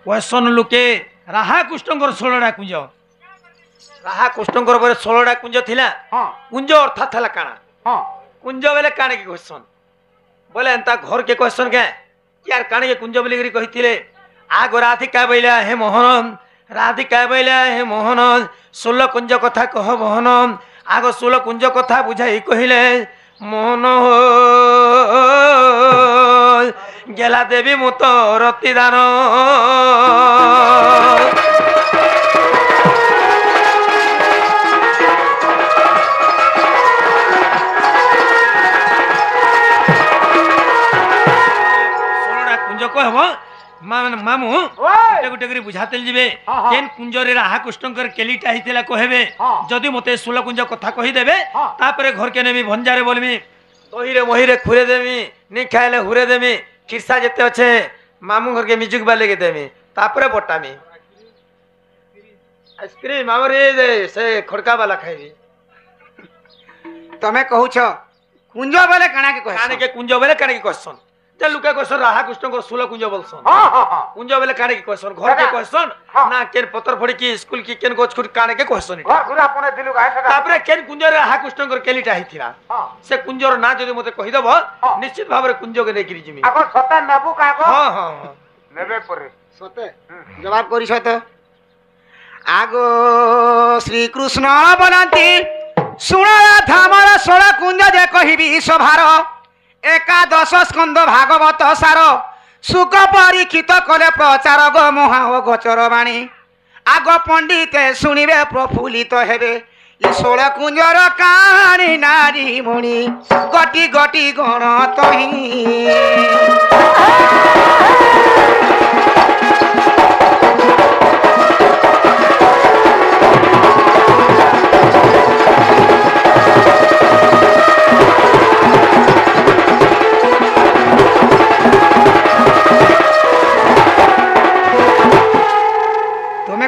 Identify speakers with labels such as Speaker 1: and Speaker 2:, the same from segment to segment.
Speaker 1: Question लुके राहा कृष्णकर 16टा कुंज राहा कृष्णकर पर 16टा कुंज थिला कुंज अर्थात थला काना कुंज बेले काने के क्वेश्चन बोले एंता घर के क्वेश्चन के यार काने के कुंज बोली कहिथिले आग राधिका बैला हे मोहन राधिका बैला हे मोहन 16 कुंज कथा कह मोहन आग 16 कुंज कथा बुझाई कहिले मोहन गेला देवी मु तो रतिदान कुंज कहब मामू गोटे गोटे कर बुझाते जीवे केन कुंजरे राहा कृष्णकर केलीटा हितेला कहबे जदि मते 16 कुंज कथा कहिदेबे तापरे घर के नेमी भंजारे बोलमी दही रे मही रे खुरे देमी नि खाइले हुरे देमी खिरसा जते अच्छे मामू घर के म्यूजिक बाले के देमी तापरे बटामी आइसक्रीम हमरे से खड़का वाला खाइबी
Speaker 2: तमे कहूछ कुंज बोले काना के
Speaker 1: कुंज बोले काने के क्वेश्चन ते लुके क्वेश्चन राहा कृष्ण को 16 कुंज बोलसन कुंज बोले काने के क्वेश्चन घर के क्वेश्चन ना केन पत्थर फड़ी की स्कूल की केन गोछ खुर काने के क्वेश्चन
Speaker 2: गुरा अपने दिलु गाय
Speaker 1: तापरे केन कुंज राहा कृष्ण को केलीटा हिथिरा से कुंजर ना जदि मते कहि देबो निश्चित भाबरे कुंज के देखि जिमी
Speaker 2: आको सता नेबु काको
Speaker 1: हां हां
Speaker 2: नेबे परे सते जवाब करिस त आगो श्री कृष्ण बोलंती सुना धामर 16 कुंज जे कहिबी सभार एकादश स्कंद भागवत सार सुख परीक्षित कले प्रचार गो मुहा ओ गोचर बाणी आग पंडिते शुणिबे प्रफुल्लित हेबे ई 16 कुंजर कहानी नारी मुनि गटी गटी गण तही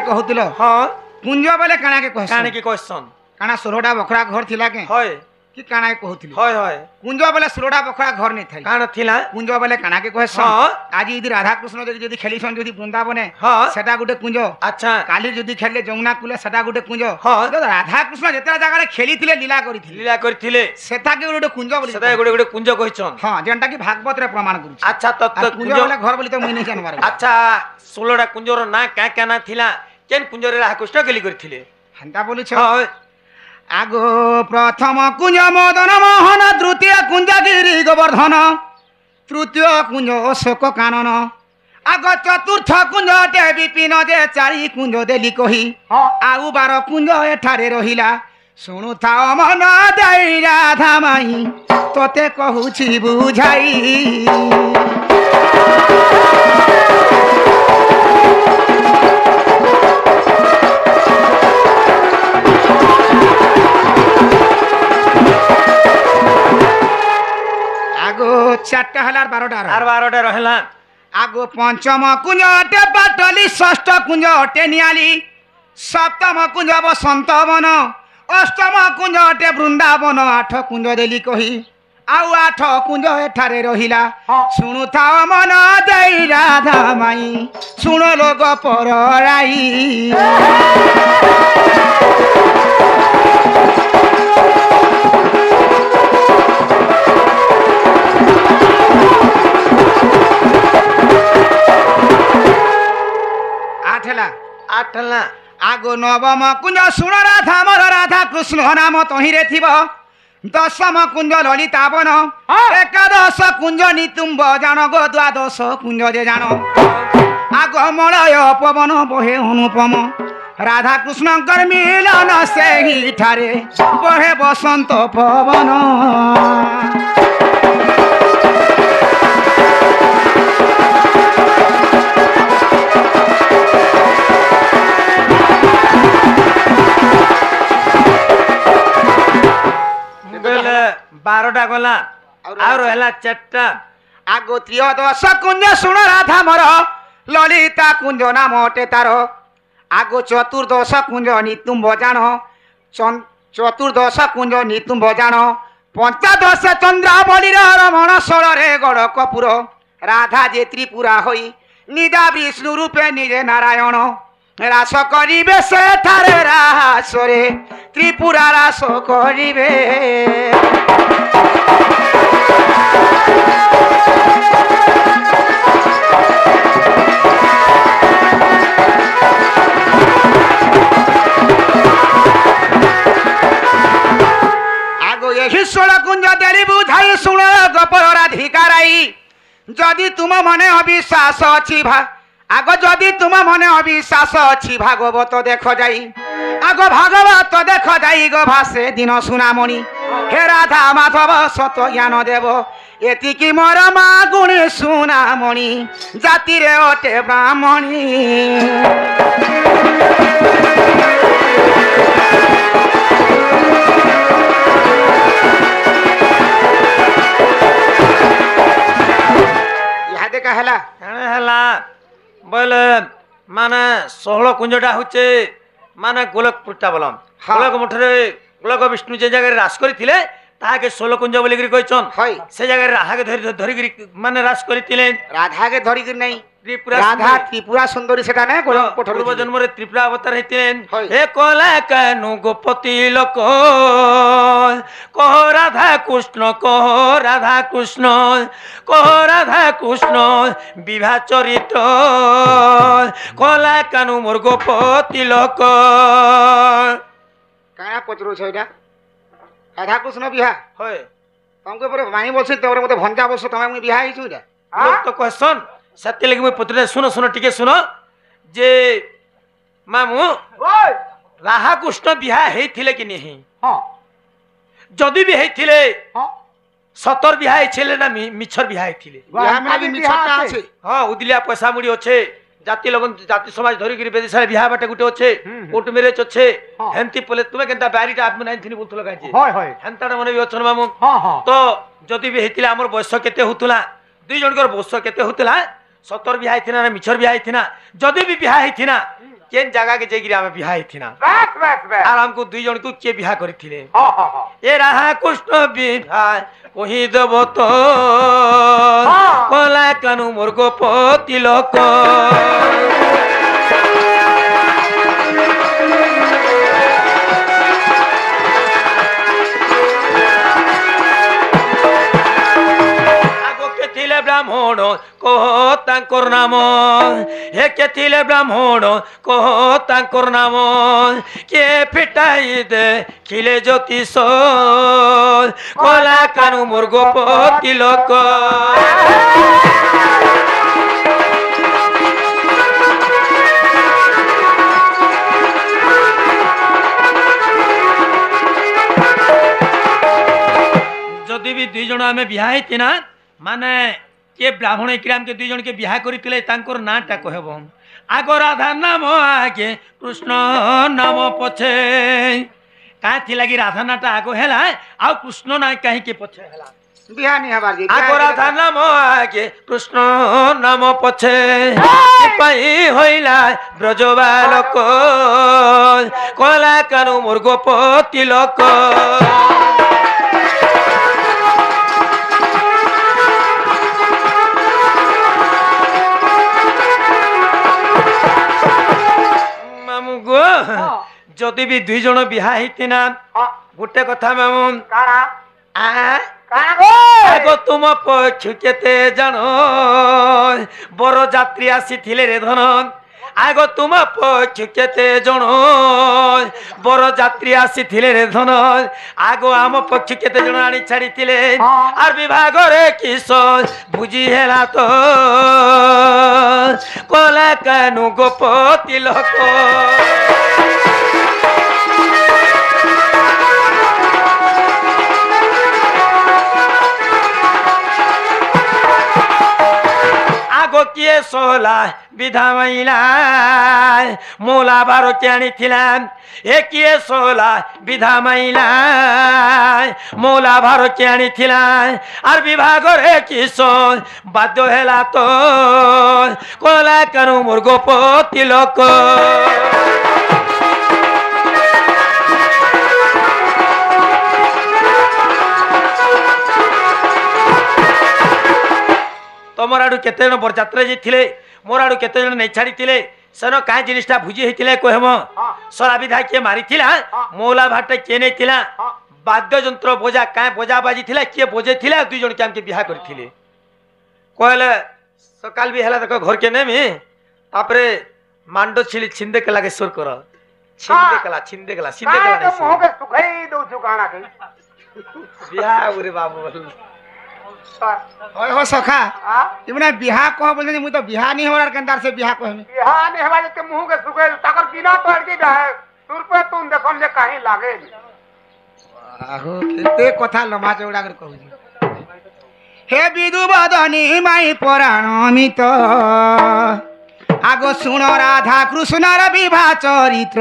Speaker 2: कहूतिलो
Speaker 1: हां
Speaker 2: कुंज बोले काना के
Speaker 1: क्वेश्चन
Speaker 2: काना 16टा बखरा घर थिला के
Speaker 1: होय
Speaker 2: कि काना के कहूतिलो
Speaker 1: होय होय
Speaker 2: कुंज बोले 16टा बखरा घर नै थाई
Speaker 1: काना थिला
Speaker 2: कुंज बोले काना के क्वेश्चन
Speaker 1: हां
Speaker 2: आज यदि राधा कृष्ण जदि खेलिसन जदि वृंदावने
Speaker 1: हां
Speaker 2: सेटा गुटे कुंज
Speaker 1: अच्छा
Speaker 2: काली जदि खेलले जमुना कुले सेटा गुटे कुंज
Speaker 1: हां
Speaker 2: राधा कृष्ण जेतरा जगह रे खेलिथिले लीला करिथिले
Speaker 1: सेटा
Speaker 2: के गुटे कुंज बोली
Speaker 1: सेटा गुटे कुंज कहिछन
Speaker 2: हां जेंटा कि भागवत रे प्रमाण करू
Speaker 1: अच्छा तत्व
Speaker 2: कुंज बोले घर बोली तो मुई नै जानबार
Speaker 1: अच्छा 16टा कुंजर ना का का ना थिला केन कुंजरे राहा कृष्ण केली करथिले
Speaker 2: हंता बोलु छ आगो प्रथम कुंज मदन मोहन द्वितीय कुंज गिरि गोवर्धन तृतीय कुंज अशोक कानन आगो चतुर्थ कुंज टे विपिन जे चारि कुंज देली कही आउ 12 कुंज एठारे रहिला सुनु थाओ मन देई राधा माई तोते कहूछि बुझाई चारटा हलार 12टा
Speaker 1: रहला
Speaker 2: आगो पंचम कुंज अटे पाटली षष्ठ कुंज अटे नियाली सप्तम कुंज बसंत वन अष्टम कुंज अटे वृंदावन 8 कुंज देली कही आउ 8 कुंज एठारे रहिला सुनु थाओ मन देई राधा माई सुन लोग परराई आठला आगो नवम कुंज सुन राधा मोर राधा कृष्ण नाम तहिरे थिब दशम कुंज ललिता वन एकादश कुंज नितुंब जान गो द्वादश कुंज जे जान आगो मलय पवन बहे अनुपम राधा कृष्ण मिलन से ही ठारे बहे बसंत पवन
Speaker 1: बारोटा गला और रहला चारटा
Speaker 2: आगो त्रयोदश कुंज सुन राधा मोर ललिता कुंज नाम अटे तार आगो चतुर्दश कुंज नितुंब जान चतुर्दश कुंज नितुंब जान पंचदश चंद्रावली रमण षोल रे गड़ कपूर राधा जे त्रिपुरा होई নিদা বিষ্ণু রূপে নিজে নারায়ণ রাস করিবে সেঠারে রাসরে ত্রিপুরা রাস করিবে আগো ଏହି ଷୋଳ କୁଞ୍ଜ ଦେଲି ବୁଝାଇ ଶୁଣ ଗୋପର ରାଧିକାରାଇ ଯଦି ତୁମ ମନେ ଅବିଶ୍ୱାସ ଅଛି আগ যদি তোমার মনে অবিশ্বাস অছি ভাগবত দেখ যাই আগ ভাগবত দেখ যাই গো ভাসে দিন সুনামণি হে রাধা মাধব সত জ্ঞান দেব এতিকি মোর মা গুণী সুনামণি জাতিরে অটে ব্রাহ্মণী ইহাদে কাহেলা
Speaker 1: ହେଲା ବୋଇଲେ ମାନେ 16 କୁଞ୍ଜଟା ହଉଛି ମାନେ ଗୋଲକପୁରଟା ବୋଲମ ଗୋଲକ ମଠରେ ଗୋଲକ ବିଷ୍ଣୁ ଯେ ଜାଗାରେ ରାସ କରିଥିଲେ ତାହାକେ 16 କୁଞ୍ଜ ବୋଲିକିରି କହିଛନ୍ ସେ ଜାଗାରେ ରାଧାକେ ଧରିକିରି ମାନେ ରାସ କରିଥିଲେ
Speaker 2: রাধাকে ধরিকি নাই
Speaker 1: ত্রিপুরা
Speaker 2: রাধা ত্রিপুরা সুন্দরী সেটা না
Speaker 1: পূর্ব জন্মরে ত্রিপুরা অবতার হইতেন হে কলা কানু গোপতি লোক কহ রাধা কৃষ্ণ কহ রাধা কৃষ্ণ বিবাহ চরিত্র কলা কানু মোর গোপতি লোক
Speaker 2: কানা পচরুছ এটা রাধা কৃষ্ণ বিহা
Speaker 1: হয়
Speaker 2: তোমাকে পরে মানি বলছি তোরে মতে ভঞ্জা বলছো তুমি আমি বিহা হইছু এটা
Speaker 1: লোক তো কহসন সত্যি লাগি মুই পত্রে শুনো টিকে শুনো যে মামু রাধা কৃষ্ণ বিহা হইଥିଲେ কি নেহি
Speaker 2: হ্যাঁ
Speaker 1: যদি বি হইଥିଲେ
Speaker 2: হ্যাঁ
Speaker 1: সতর বিহা হইছিলে না মিছর বিহা হইଥିଲେ
Speaker 2: বিহা মানে কি মিছটা আছে
Speaker 1: হ্যাঁ উদিলিয়া পয়সা মুড়ি আছে জাতি লগন জাতি সমাজ ধরিকি বেদিসারে বিহা বাটে গুটে আছে কোর্ট ম্যারেজ আছে হেন্তি পলে তুমি কেনতা বাড়িটা আপনি নাইনথিনি বলতুল কাজে
Speaker 2: হয় হয়
Speaker 1: হেন্তাটা মনে বি অছন মামু
Speaker 2: হ্যাঁ হ্যাঁ
Speaker 1: তো যদি বি হইছিলে আমার বয়স কেতে হতুলা দুই জনকর বয়স কেতে হতুলা সতর বিহা হইতিনা না মিছর বিহা হইতিনা যদি বি বিহা হইতিনা কেন জায়গা কে যাইগিরি আমি বিহা হইতিনা
Speaker 2: বাস বাস বাস
Speaker 1: আর আমকু দুই জনকু কে বিহা করিଥିଲେ
Speaker 2: হ্যাঁ হ্যাঁ হ্যাঁ
Speaker 1: এ রাহা কৃষ্ণ বিহা কহি দেব তো কলা কানু মোর গোপতি লোক ব্রাহ্মণ কহ তাঙ্কর নাম হে কে ଥିଲେ ব্রাহ্মণ কহ তাঙ্কর নাম কে ফিটাই দে খিলে জ্যোতিষ কলা কানু মোর গোপতি লোক যদি বি দুই জন আমি বিহা হইতিনা মানে কে ব্রাহ্মণ কিরামকে দুই জনকে বিহা করিଥିଲେ তাঙ্কর নাটা কহব আগ রাধা নাম আগে কৃষ্ণ নাম পছে কাহি লাগি রাধা নাটা আগ হেলা আর কৃষ্ণ না কাহিকে পছে হেলা
Speaker 2: বিহা নি হবার জি
Speaker 1: আগ রাধা নাম আগে কৃষ্ণ নাম পছে পাই হইলা ব্রজবালক কলা কানু মোর গোপতি লোক যদি বি দুই জন বিহা হইতিনা গোটে কথা মামু
Speaker 2: কারা
Speaker 1: আগ তুম পক্ষ কেতে জান বড় যাত্রী আসিଥିଲେ রে ধন আগ তুম পক্ষ কেতে জন বড় যাত্রী আসিଥିଲେ রে ধন আগ আম পক্ষ কেতে জন আনি ছাড়িଥିଲେ আর বিভাগরে কিস বুঝি হেলা তো কলা কানু গোপতি লোক আগো কিয়ে সোলা বিধা মাইলা মোলা বারো আনিছিলাম এ কিয়ে সোলা বিধা মাইলা মোলা ভারো আনিছিলাম আর বিভাগরে কিস বাধ্য হেলা তো কলা কানু মোর গোপতি লোক তো तमर आडू केते जन बरजात्रा जाइथिले मोर आडू केते जन नै छाड़ीथिले सेनो काहे जिनिसटा भुजी हेतिले कहम सरा विधा के मारिथिला मौला भाटे के नै थिला वाद्य यंत्र बोजा काहे बोजा बाजी थिला के बोजे थिला दुई जन के हमके बिहा करथिले कहले सकाल भी हला देखो घर के नेमी तापरे मांडो छिली छिंदे के लागे सुर कर छिंदे कला
Speaker 2: काहे तो मुंह के सुखई दो जुगाना के
Speaker 1: बिहा उरे बाबू
Speaker 2: होय हो सखा इमने बिहा कह बोलनी मु तो बिहा नहीं होरार केंदार से बिहा कहमी बिहा नहीं हवा के मुंह के सुखे ताकर बिना तोड़ के जाए सुर पे तुम देखन जे काहे लागे आहो केते कथा लम्हा चौड़ा कर कहू हे विदु बदनी माई पुराण अमित आगो सुन राधा कृष्णर विवाह चरित्र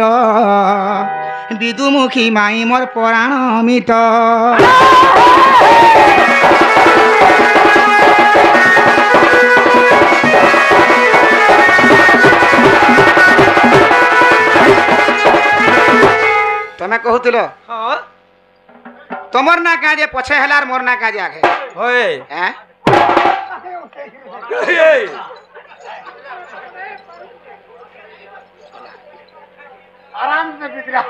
Speaker 2: विदुमुखी माई मोर पुराण अमित तमे कहूतिलो
Speaker 1: हां
Speaker 2: तमर ना काजे पछे हलार मोर ना काजे आगे
Speaker 1: होय
Speaker 2: हैं आराम से बिगड़ा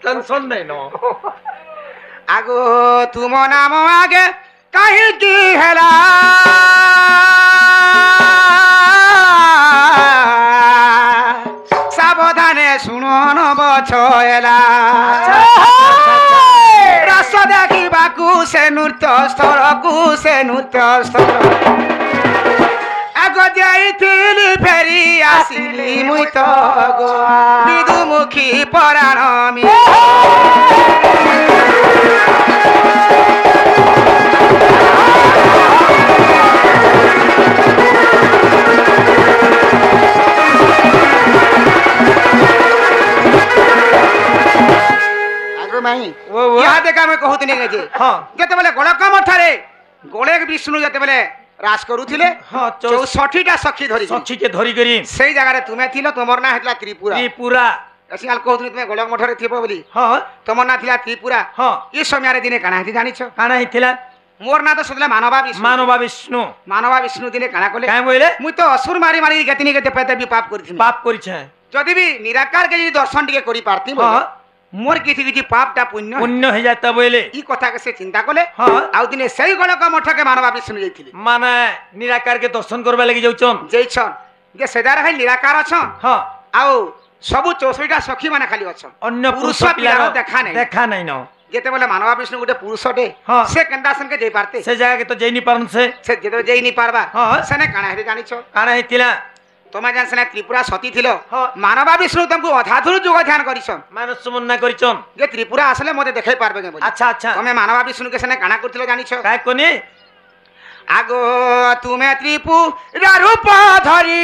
Speaker 1: टेंशन नहीं नो
Speaker 2: आगो तुम नाम आगे कहीं की हेला सावधाने सुनो न बछेला रस देखी बाकू से नृत्य स्थल आगो जाइथिली फेरी आसिली मुई तो गो विदुमुखी पुराण मी आगो माई
Speaker 1: वो
Speaker 2: यहाँ देखा मैं कहूत नहीं जे
Speaker 1: हां
Speaker 2: जते बेले गोलक मठारे गोलेक विष्णु जते बेले रास करूथिले
Speaker 1: हां
Speaker 2: 64 टा सखी धरी
Speaker 1: सखी के धरी करी
Speaker 2: सेई जगह रे तुमे थिलो तमर ना हेतला त्रिपुरा असियाल कहउतनी तुमे गोलक मठरे थिबो बोली
Speaker 1: हां
Speaker 2: तमर ना थिला त्रिपुरा
Speaker 1: हां
Speaker 2: ई समय रे दिने काना हेति जानिछो
Speaker 1: काना हिथिला
Speaker 2: मोर ना तो सुदला मानवा विष्णु दिने काना कोले
Speaker 1: काहे बोले
Speaker 2: मु तो असुर मारी मारी गतिनी गते पेते भी पाप करथिन
Speaker 1: पाप करिछे
Speaker 2: जदि भी निराकार के दर्शन टिके करी पारती
Speaker 1: हां
Speaker 2: मोर किछि पापटा पुण्य
Speaker 1: पुण्य हो जाता बोले
Speaker 2: ई कथा के से चिंता कोले
Speaker 1: हां
Speaker 2: आउ दिने सेई गोलक मठ के मानवा विष्णु जइथिले
Speaker 1: माने निराकार के दर्शन करबा लागि जाउछन
Speaker 2: जइछन जे सेदार है निराकार अछन
Speaker 1: हां
Speaker 2: आउ सबु 64 टा सखी माने खाली अछन
Speaker 1: अन्य
Speaker 2: पुरुष पिला देखा
Speaker 1: नहीं न
Speaker 2: जेते बोले मानवा विष्णु गुटे पुरुषटे
Speaker 1: हां
Speaker 2: से केंदासन के जई पारते
Speaker 1: से जगह के तो जई नि पारन से
Speaker 2: जेते जई नि पारबा
Speaker 1: हां
Speaker 2: सेने काना हेते जानिछो
Speaker 1: काना हिथिला
Speaker 2: तोमा जान सेने त्रिपुरा सती थिलो
Speaker 1: हां
Speaker 2: मानवा विष्णु तुमको अधाधुर जुग ध्यान करिछन
Speaker 1: मानस सुमन ना करिछन
Speaker 2: जे त्रिपुरा आसले मते देखै पारबे के बोली
Speaker 1: अच्छा अच्छा
Speaker 2: तमे मानवा विष्णु के सेने काना करथिलो जानिछो
Speaker 1: काय कोनी
Speaker 2: आगो तुमे त्रिपुरा रूप धरी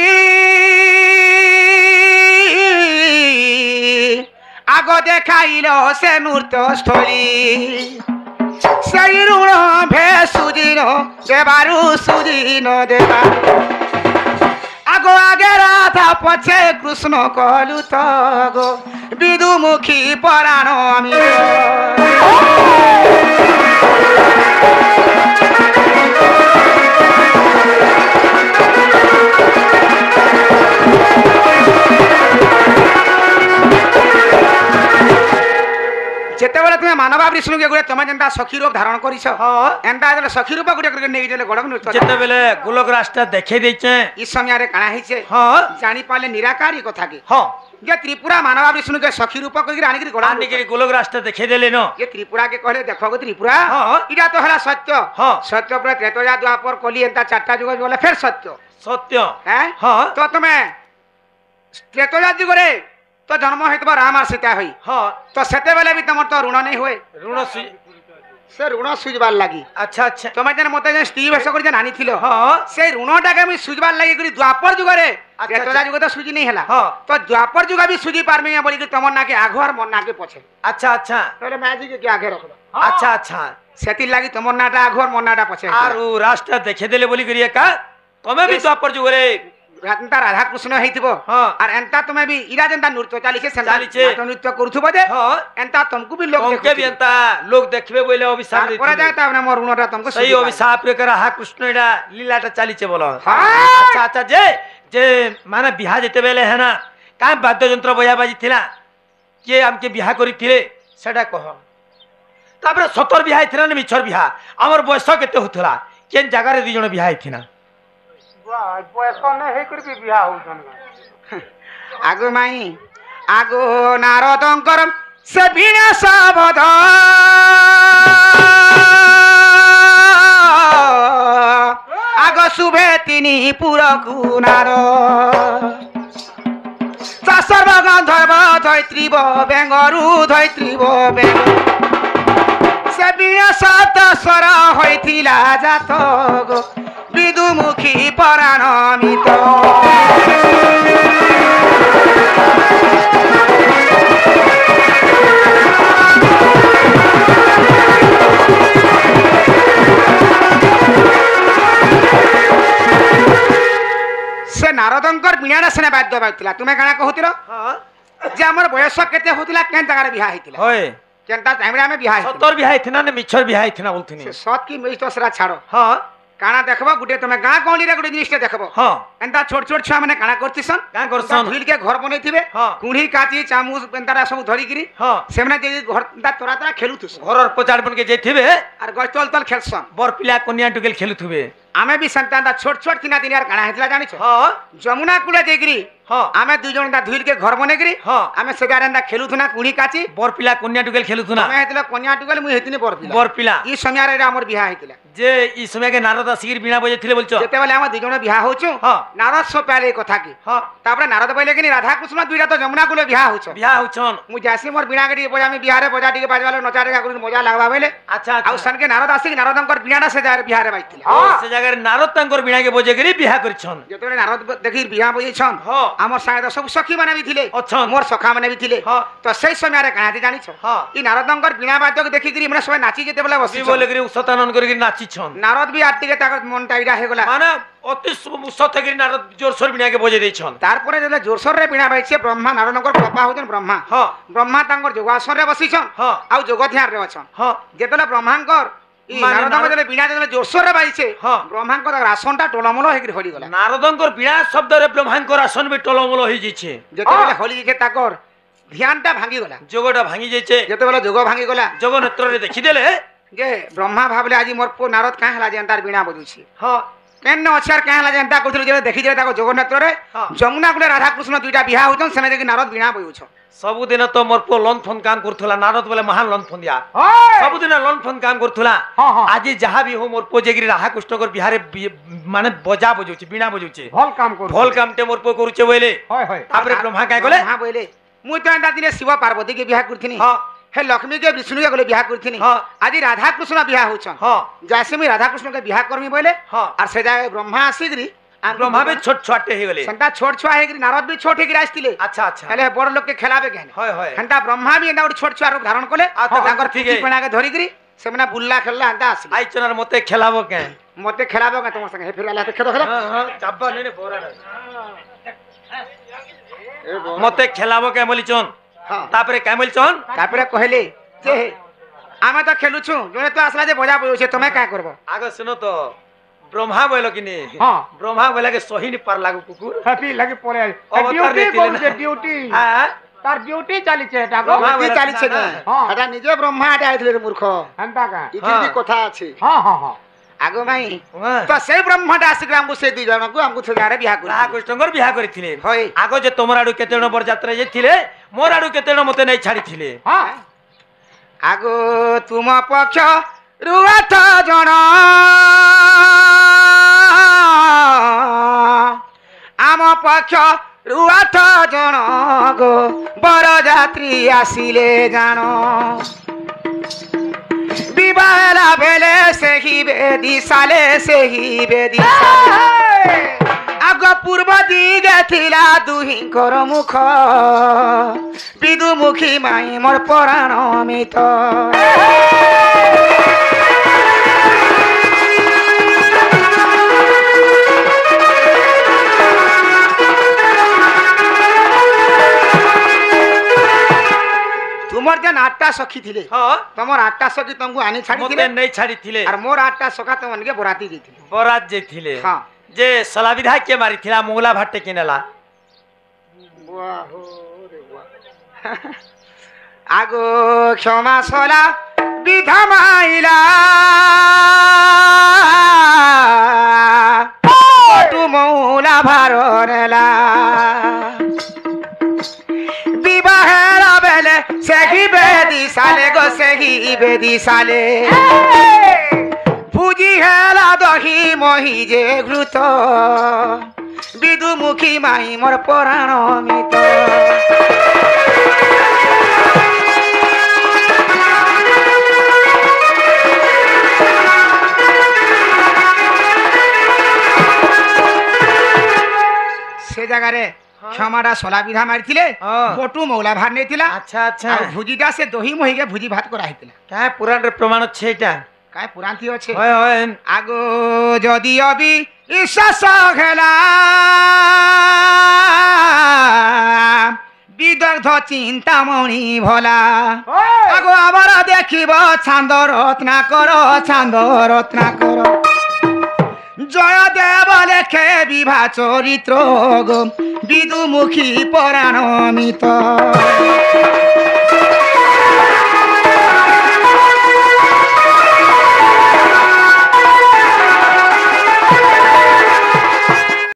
Speaker 2: आगो देखाइलो से नृत्य स्थली सही ऋण भे सुदिनो देबारु सुदिनो देबा आगो आगे राधा पछे कृष्ण कहलु तो गो विदुमुखी पुराण मी जेते बेले तुमे मानवा विष्णु के गुटे तमे जंता सखी रूप धारण करिस
Speaker 1: हां
Speaker 2: एंता जले सखी रूप गुटे करके नेइ देले गडक नृत्य
Speaker 1: जेते बेले गोलक रास्ता देखे दैछे
Speaker 2: ई समय रे काना हिचे
Speaker 1: हां
Speaker 2: जानि पाले निराकारी कथा के
Speaker 1: हां
Speaker 2: जे त्रिपुरा मानवा विष्णु के सखी रूप कहि रानी के गडक
Speaker 1: आनी के गोलक रास्ता देखे देले न
Speaker 2: ये त्रिपुरा के कहले देखो गो त्रिपुरा
Speaker 1: हां
Speaker 2: इडा तो हला सत्य
Speaker 1: हां
Speaker 2: सत्य पर त्रेतया द्वापर कली एंता चारटा जुग बोले फिर सत्य
Speaker 1: सत्य
Speaker 2: हैं
Speaker 1: हां
Speaker 2: तो तुमे त्रेतया जुग रे तो जन्म हेतबा राम और सीता होई
Speaker 1: हां
Speaker 2: तो सेते बेले भी तमर तो ऋण नहीं होए
Speaker 1: ऋण
Speaker 2: से ऋण सुजबार लागी
Speaker 1: अच्छा अच्छा
Speaker 2: तमे जन मते जन स्त्री वेश कर जन आनी थिलो
Speaker 1: हां
Speaker 2: से ऋणटा के मी सुजबार लागी करी द्वापर जुग रे
Speaker 1: अच्छा,
Speaker 2: त्रेतया जुग तो सुजी नहीं हला
Speaker 1: हां
Speaker 2: तो द्वापर जुग भी सुजी पार में बोली कि तमर ना के आगो और मन ना के पछे
Speaker 1: अच्छा अच्छा
Speaker 2: तोरे मां जी के आगे रख दो
Speaker 1: अच्छा अच्छा
Speaker 2: सेति लागी तमर नाटा आगो और मन नाटा पछे
Speaker 1: आरु रास्ता देखे देले बोली करिए का तमे भी द्वापर जुग रे
Speaker 2: एंता राधा कृष्ण हेतिबो
Speaker 1: हाँ।
Speaker 2: और एंता तुम्हें भी इरा जनता नृत्य चालिछे
Speaker 1: चालिछे।
Speaker 2: नाट्य नृत्य करूथबो जे
Speaker 1: हाँ।
Speaker 2: एंता तुमको भी लोग
Speaker 1: तुमके भी अंता लोग देखबे बोले अभिशाप
Speaker 2: तार परे
Speaker 1: देथिले।
Speaker 2: जाता हमने मोर ऋणटा तुमको
Speaker 1: सही अभिशाप रे कर राहा कृष्ण एडा लीलाटा चालिचे बोलो
Speaker 2: हाँ।
Speaker 1: अच्छा अच्छा जे जे माने बिहा जेते बेले है ना का वाद्य यंत्र बजा बाजी थिला के हमके बिहा करी थिले सेडा कह तापर सतर बिहा थिला ने मिछर बिहा हमर बयस केते होथला केन जगह रे 2 जण बिहा थिना
Speaker 3: बयस ने हे कर भी बियाह हो जन
Speaker 2: आगो माई आगो नारदंकर से बिना शब्द आगो शुभे तिनी पुरकु नार सर्व गंधर्व धैत्रीव बेंगरु धैत्रीव बेंग से बिना शब्द स्वर होइथिला जात गो विदुमुखी पराणमित से नारदंकर बिना सेना बाध्य बाजला तुमे काना कहूतिरो
Speaker 1: हां
Speaker 2: जे हमर बयस केते होतिला केन जगह रे बियाह हेतिला
Speaker 1: होय
Speaker 2: केनता टाइम रे हमें बियाह हेतिला
Speaker 1: सतर बिहा थिना ने मिछर बिहा थिना बोलथिनी
Speaker 2: से सत की मिस तो सरा छाड़ो
Speaker 1: हां
Speaker 2: काना देखबो गुटे तुमे गां कोली रे गुटे जिनिस देखबो
Speaker 1: हां
Speaker 2: एंता छोट छोट छुआ माने काना करतिसन
Speaker 1: का करसन
Speaker 2: भूल के घर बनैथिबे
Speaker 1: हाँ।
Speaker 2: कुंढी काची चामच एंतारा सब धरी गिरी
Speaker 1: हां
Speaker 2: सेमना जे घर ता तोरा तोरा खेलुथुस
Speaker 1: घरर पचाड़ बन के जेथिबे
Speaker 2: और गस्तल तल खेलसन
Speaker 1: बर पिला कन्या टुकेल खेलुथुबे
Speaker 2: आमे भी संतान ता छोट छोट तिना दिन यार काना हेतला जानि छ
Speaker 1: हां
Speaker 2: जमुना कुले देगिरी
Speaker 1: हां
Speaker 2: आमे दुई जन ता धुल के घर बनेगिरी
Speaker 1: हाँ।
Speaker 2: आमे सेगारंदा खेलुथुना कुंढी काची
Speaker 1: बर पिला कन्या टुकेल खेलुथुना
Speaker 2: आमे हेतला कन्या टुगल मुई हेतिनी बरपिला
Speaker 1: बर पिला
Speaker 2: ई समय रे हमर बियाह हेतिला
Speaker 1: जे ई समय के नारद सिगिर बिना बजे थिले बोलछो
Speaker 2: जेते बेले हम दुई जन बियाह होछु
Speaker 1: हाँ।
Speaker 2: नारद सो पहले कथा की
Speaker 1: हां
Speaker 2: तापरे नारद पहले कि राधा कृष्ण दुईटा तो जमुना कुले बियाह होछु
Speaker 1: बिहा होछन
Speaker 2: मु जासी मोर बिना गडी बजा में बिहारे बजा टिके बाजवालो नचा रे गुरु मजा लागबा बेले
Speaker 1: अच्छा
Speaker 2: आउ सन के नारद आसी नारदंकर बिना से जाय बिहारे बाइतिला
Speaker 1: हां से जगह नारद तांकर बिना के बजे करी बिहा करछन
Speaker 2: जेतरे नारद देखि बियाह बजे छन
Speaker 1: हां
Speaker 2: हमर साथ सब सखी माने भी थिले
Speaker 1: अच्छन
Speaker 2: मोर सखा माने भी थिले
Speaker 1: हां
Speaker 2: तो सही समय रे कहाती जानि छ
Speaker 1: हां
Speaker 2: ई नारदंकर बिना बाद्य के देखि गिरी मने सब नाची जेते बेले बसी
Speaker 1: बी बोले करी सतानन करी नाची छन
Speaker 2: नारद भी आटी के ताकर मन टाइडा हे गला
Speaker 1: माने অতি সতে গিরি নারদ জোরসোর বিনাকে বজে দিয়েছন
Speaker 2: তারপরে যেটা জোরসোর রে বিনা বাইছে ব্রহ্মা নারদঙ্কর বাপা হউছেন ব্রহ্মা
Speaker 1: হ্যাঁ
Speaker 2: ব্রহ্মা তাঙ্কর যোগাসন রে বসিছন
Speaker 1: হ্যাঁ
Speaker 2: আউ যোগ ধ্যান রে অছন
Speaker 1: হ্যাঁ
Speaker 2: যেতলে ব্রহ্মাঙ্কর ই
Speaker 1: মানে
Speaker 2: নারদঙ্কর যেতলে বিনা যেতলে জোরসোর রে বাইছে
Speaker 1: হ্যাঁ।
Speaker 2: ব্রহ্মাঙ্কর আসনটা টোলমল হেকি হলি গলা
Speaker 1: নারদঙ্কর বিনা শব্দরে ব্রহ্মাঙ্কর আসন বি টলমল হই যাইছে
Speaker 2: যেতলে হলি যে তাকর ধ্যানটা ভাঙি গলা
Speaker 1: যোগটা ভাঙি যাইছে
Speaker 2: যেতবেলে যোগ ভাঙি গলা
Speaker 1: যোগ নেত্রে দেখিদেলে
Speaker 2: যে ব্রহ্মা ভাবলে আজি মোর পো নারদ কাঁ হেলা যে তার বিনা বজুছি
Speaker 1: হ্যাঁ
Speaker 2: কেন অছার কাঁ হেলা যে তা কইছিল যে দেখি যে তাকো জগন্নাথরে
Speaker 1: হ্যাঁ।
Speaker 2: যমুনা কুলে রাধা কৃষ্ণ দুইটা বিয়া হউছন সেনে দেখি নারদ বিনা বজুছন
Speaker 1: ସବୁଦିନ ତ ମୋର ପୁଅ ଲନ୍ ଫୋନ୍ କାମ କରୁଥିଲା ନାରଦ ବୋଲେ ମହାନ ଲନ୍ ଫୋନ୍ ଦିଆ ସବୁଦିନ ଲନ୍ ଫୋନ୍ କାମ କରୁଥିଲା ଆଜି ଯାହା ବି ହଉ ମୋର ପୁଅ ଯାଇକିରି ରାଧା କୃଷ୍ଣଙ୍କର ବିହାରେ ମାନେ ବଜା ବଜାଉଛି ବିଣା ବଜାଉଛି
Speaker 3: ଭଲ କାମ କରୁ
Speaker 1: ଭଲ କାମଟେ ମୋର ପୁଅ କରୁଛେ ବୋଇଲେ
Speaker 3: হয় হয়
Speaker 1: ତାପରେ ବ୍ରହ୍ମା କାଇଁ ଗଲେ
Speaker 2: হ্যাঁ বইলে মুই তো এন্তা দিনে শিব পার্বতী কে বিয়া করছিনি
Speaker 1: ହଁ
Speaker 2: হে লক্ষ্মী কে বিষ্ণু কে গলে বিয়া করছিনি
Speaker 1: হ্যাঁ
Speaker 2: আজি রাধা কৃষ্ণ বিয়া হউছন
Speaker 1: ହଁ
Speaker 2: যাইছে মুই রাধা কৃষ্ণ কে বিয়া করমি বইলে
Speaker 1: ହଁ
Speaker 2: আর সে যায় ব্রহ্মা আসিগরি
Speaker 1: ବ୍ରହ୍ମା ବି ଛୋଟ ଛୁଆଟେ ହେଇଗଲେ
Speaker 2: সেন্তা ছোট ছুয়া হেগরি নারদ বি ছোট হেগরি আসতিলে
Speaker 1: ଆଚ୍ଛା ଆଚ୍ଛା
Speaker 2: হেলে বড় লোক কে খেলাবে কেন
Speaker 1: হয় হয়
Speaker 2: হেন্তা ব্রহ্মা বি এন্তা গোটে ছোট ছুয়া রূপ ধারণ কলে
Speaker 1: আচ্ছা,
Speaker 2: তাঙ্কর
Speaker 1: ঠিক
Speaker 2: পিঠি
Speaker 1: আছে।
Speaker 2: পেণাকে ধরিগরি সেমনা বুল্লা খেললা এন্তা আসলে
Speaker 1: ଆଇଚନାର ମତେ ଖେଲାବ କେଁ
Speaker 2: মতে খেলাবে কেন তোমার সঙ্গে হে ফির আলা খেলো খেলো
Speaker 1: ହଁ ହଁ ଚାବା ନେନେ ବୋରା ମତେ ଖେଲାବ କେଁ ବୋଲିଛନ୍
Speaker 2: হ্যাঁ
Speaker 1: ତାପରେ କେଁ ବୋଲିଛନ୍
Speaker 2: তারপরে কহিলে যে আমি তো খেলুছু জনে তো আসলা যে বজা বজছে তুমি কাঁ করব
Speaker 1: আগ শুনো তো ব্রহ্মা বইল কিনি
Speaker 3: হ্যাঁ
Speaker 1: ব্রহ্মা বইলা কে সহি নি পার লাগু কুকুর
Speaker 3: হ্যাপি লাগে পরে
Speaker 1: অবতার
Speaker 3: ডিউটি
Speaker 1: রে
Speaker 3: করছে
Speaker 1: তিলে
Speaker 3: ডিউটি
Speaker 1: হ্যাঁ
Speaker 3: তার ডিউটি চালিছে এটা গো
Speaker 1: ব্রহ্মা
Speaker 2: কি
Speaker 1: বলে
Speaker 2: চালিছে
Speaker 1: না,
Speaker 2: না
Speaker 1: না।
Speaker 3: হ্যাঁ।
Speaker 2: এটা নিজে ব্রহ্মা আটে আইଥିଲେ রে মূর্খ
Speaker 3: হেনতা কা
Speaker 2: ইতির কি কথা আছে
Speaker 3: হ্যাঁ হ্যাঁ হ্যাঁ
Speaker 2: আগো ভাই
Speaker 1: হ্যাঁ।
Speaker 2: তো সেই ব্রহ্মাটা আসিকি আমকু সেই দুই জনকু আমকু ସେ ଗାଁରେ ବିହା
Speaker 1: রাহা
Speaker 2: କରି
Speaker 1: কৃষ্ণঙ্কর বিহা করিଥିଲେ
Speaker 2: হয়
Speaker 1: আগ যে তোমার আড়ু কেতে জন বরযাত্রা যাইছিলে মোর আড়ু কেতে জন মতে নাই ছাড়িছিলে
Speaker 3: হ্যাঁ
Speaker 2: আগো তুম পক্ষ রুয়াত জন আম পক্ষ রুয়াত জন গো বরযাত্রী আসিলে জান বিবাহেলা বেলে সেহি বেদি সালে সেহি বেদি সালে আগ পূর্ব দিগে থিলা দুহিঙ্কর মুখ বিদুমুখী মাই মোর পরাণ মিত 8টা সখী থিলে
Speaker 1: হ্যাঁ
Speaker 2: তোমার 8টা সখী তোমাকে আনি ছাড়ি
Speaker 1: মতে
Speaker 2: দিলে
Speaker 1: নেই ছাড়ি থিলে
Speaker 2: আর মোর 8টা সখা তোমাকে বরাতি দিছিলে
Speaker 1: বরাত যে থিলে
Speaker 2: হ্যাঁ
Speaker 1: যে সলাবিধা কে মারি থিলা মোগলা ভাটে কিনেলা
Speaker 2: বাহ রে বাহ আগো ক্ষমা সলা বিধা মাইলা তু মৌলা ভারনেলা বিবাহের বেলে সেহি বেদি সালে গো সেহি বেদি সালে ভুজি হেলা দহি মহি যে ঘৃত বিদুমুখী মাই মোর পরাণ মিত সে জায়গারে ক্ষমাটা সলা বিধা মারিছিলে বটু মৌলা ভাত নেইছিলা
Speaker 1: আচ্ছা আচ্ছা
Speaker 2: আর ভুজিটা সে দহি মহিকে ভুজি ভাত করা হইতিলা
Speaker 1: কায় পুরাণের প্রমাণ হচ্ছে এটা
Speaker 2: কায় পুরাণ থি আছে
Speaker 1: হয় হয়
Speaker 2: আগো যদি অবি ঈশ্বাস খেলা বিদগ্ধ চিন্তামণি ভোলা আগো আবার দেখিব ছান্দ রত্নাকর ছান্দ রত্নাকর জয় দেব লেখে বিভা চরিত্র গো বিদুমুখী পরাণ মিত